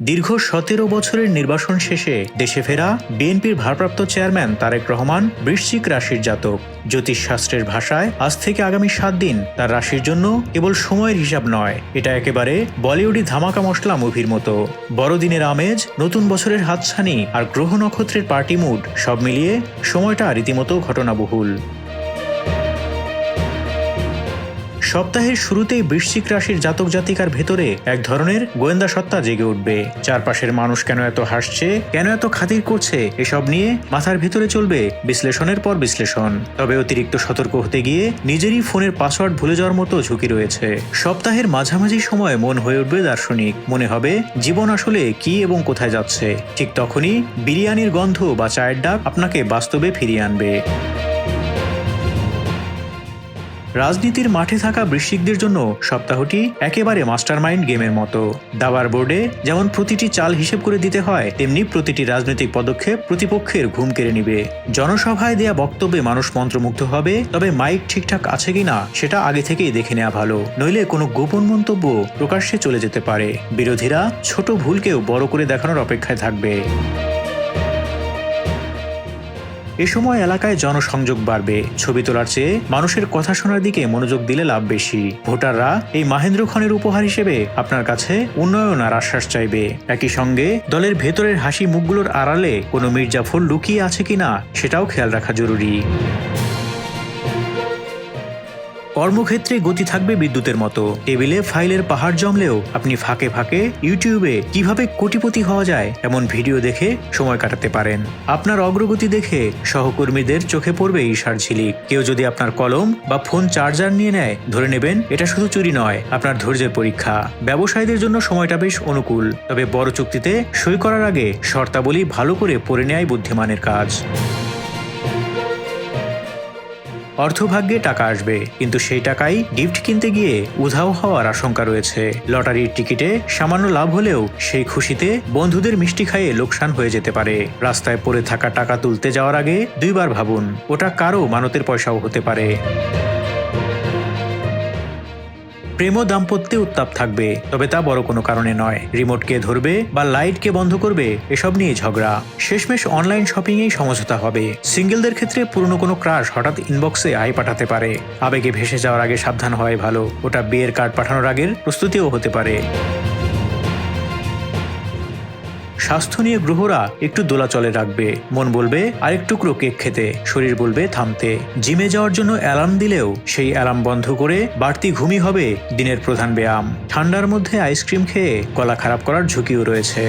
দীর্ঘ ১৭ বছরের নির্বাসন শেষে দেশে ফেরা বিএনপির ভারপ্রাপ্ত চেয়ারম্যান তারেক রহমান বৃশ্চিক রাশির জাতক। জ্যোতিষশাস্ত্রের ভাষায় আজ থেকে আগামী ৭ দিন তার রাশির জন্য কেবল সময়ের হিসাব নয়, এটা একেবারে বলিউডি ধামাকা মশলা মুভির মতো। বড়দিনের আমেজ, নতুন বছরের হাতছানি আর গ্রহ নক্ষত্রের পার্টি মুড সব মিলিয়ে সময়টা রীতিমতো ঘটনাবহুল। সপ্তাহের শুরুতেই বৃশ্চিক রাশির জাতক জাতিকার ভেতরে এক ধরনের গোয়েন্দা সত্তা জেগে উঠবে। চারপাশের মানুষ কেন এত হাসছে, কেন এত খাতির করছে, এসব নিয়ে মাথার ভেতরে চলবে বিশ্লেষণের পর বিশ্লেষণ। তবে অতিরিক্ত সতর্ক হতে গিয়ে নিজেরই ফোনের পাসওয়ার্ড ভুলে যাওয়ার মতো ঝুঁকি রয়েছে। সপ্তাহের মাঝামাঝি সময় মন হয়ে উঠবে দার্শনিক, মনে হবে জীবন আসলে কি এবং কোথায় যাচ্ছে। ঠিক তখনই বিরিয়ানির গন্ধ বা চায়ের ডাক আপনাকে বাস্তবে ফিরিয়ে আনবে। রাজনীতির মাঠে থাকা বৃশ্চিকদের জন্য সপ্তাহটি একেবারে মাস্টারমাইন্ড গেমের মতো। দাবার বোর্ডে যেমন প্রতিটি চাল হিসেব করে দিতে হয়, তেমনি প্রতিটি রাজনৈতিক পদক্ষেপ প্রতিপক্ষের ঘুম কেড়ে নিবে। জনসভায় দেয়া বক্তব্যে মানুষ মন্ত্রমুগ্ধ হবে, তবে মাইক ঠিকঠাক আছে কিনা সেটা আগে থেকেই দেখে নেওয়া ভালো, নইলে কোনো গোপন মন্তব্য প্রকাশ্যে চলে যেতে পারে। বিরোধীরা ছোট ভুলকেও বড় করে দেখানোর অপেক্ষায় থাকবে। এ সময় এলাকায় জনসংযোগ বাড়বে। ছবি তোলার চেয়ে মানুষের কথা শোনার দিকে মনোযোগ দিলে লাভ বেশি। ভোটাররা এই মাহেন্দ্র খনের উপহার হিসেবে আপনার কাছে উন্নয়ন আর আশ্বাস চাইবে। একই সঙ্গে দলের ভেতরের হাসি মুখগুলোর আড়ালে কোনো মির্জাফর লুকিয়ে আছে কিনা সেটাও খেয়াল রাখা জরুরি। কর্মক্ষেত্রে গতি থাকবে বিদ্যুতের মতো। টেবিলে ফাইলের পাহাড় জমলেও আপনি ফাঁকে ফাঁকে ইউটিউবে কিভাবে কোটিপতি হওয়া যায় এমন ভিডিও দেখে সময় কাটাতে পারেন। আপনার অগ্রগতি দেখে সহকর্মীদের চোখে পড়বে ঈর্ষার ঝিলিক। কেউ যদি আপনার কলম বা ফোন চার্জার নিয়ে নেয়, ধরে নেবেন এটা শুধু চুরি নয়, আপনার ধৈর্যের পরীক্ষা। ব্যবসায়ীদের জন্য সময়টা বেশ অনুকূল, তবে বড় চুক্তিতে সই করার আগে শর্তাবলী ভালো করে পড়ে নেয়াই বুদ্ধিমানের কাজ। অর্থভাগ্যে টাকা আসবে, কিন্তু সেই টাকাই গিফট কিনতে গিয়ে উধাও হওয়ার আশঙ্কা রয়েছে। লটারির টিকিটে সামান্য লাভ হলেও সেই খুশিতে বন্ধুদের মিষ্টি খাইয়ে লোকসান হয়ে যেতে পারে। রাস্তায় পড়ে থাকা টাকা তুলতে যাওয়ার আগে দুইবার ভাবুন, ওটা কারো মানতের পয়সাও হতে পারে। প্রেম ও দাম্পত্যে উত্তাপ থাকবে, তবে তা বড় কোনো কারণে নয়। রিমোট কে ধরবে বা লাইট কে বন্ধ করবে এসব নিয়ে ঝগড়া। শেষমেশ অনলাইন শপিং এই সমঝোতা হবে। সিঙ্গেলদের ক্ষেত্রে পুরনো কোনো ক্রাশ হঠাৎ ইনবক্সে হাই পাঠাতে পারে। আবেগে ভেসে যাওয়ার আগে সাবধান হওয়াই ভালো, ওটা বিয়ের কার্ড পাঠানোর আগের প্রস্তুতিও হতে পারে। স্বাস্থ্য নিয়ে গ্রহরা একটু দোলাচলে রাখবে। মন বলবে আরেক টুকরো কেক খেতে, শরীর বলবে থামতে। জিমে যাওয়ার জন্য অ্যালার্ম দিলেও সেই অ্যালার্ম বন্ধ করে বাড়তি ঘুমই হবে দিনের প্রধান ব্যায়াম। ঠান্ডার মধ্যে আইসক্রিম খেয়ে গলা খারাপ করার ঝুঁকিও রয়েছে।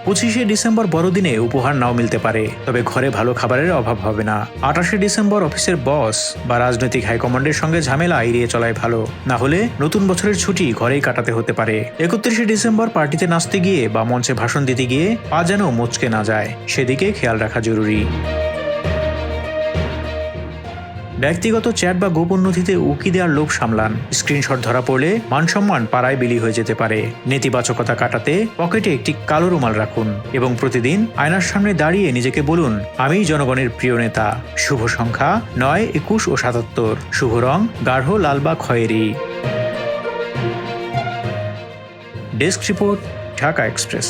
25শে ডিসেম্বর বড়দিনে উপহার নাও মিলতে পারে, তবে ঘরে ভালো খাবারের অভাব হবে না। 28শে ডিসেম্বর অফিসের বস বা রাজনৈতিক হাইকমান্ডের সঙ্গে ঝামেলা এড়িয়ে চলাই ভালো, না হলে নতুন বছরের ছুটি ঘরেই কাটাতে হতে পারে। 31শে ডিসেম্বর পার্টিতে নাচতে গিয়ে বা মঞ্চে ভাষণ দিতে গিয়ে পা যেন মচকে না যায়, সেদিকে খেয়াল রাখা জরুরি। ব্যক্তিগত চ্যাট বা গোপন নথিতে উকি দেওয়ার লোভ সামলান। স্ক্রিনশট ধরা পড়লে মানসম্মান পাড়ায় বিলি হয়ে যেতে পারে। নেতিবাচকতা কাটাতে পকেটে একটি কালো রুমাল রাখুন এবং প্রতিদিন আয়নার সামনে দাঁড়িয়ে নিজেকে বলুন, আমিই জনগণের প্রিয় নেতা। শুভ সংখ্যা 9, 21 ও 77। শুভ রং গাঢ় লাল বা খয়েরি। Desk report, Dhaka express.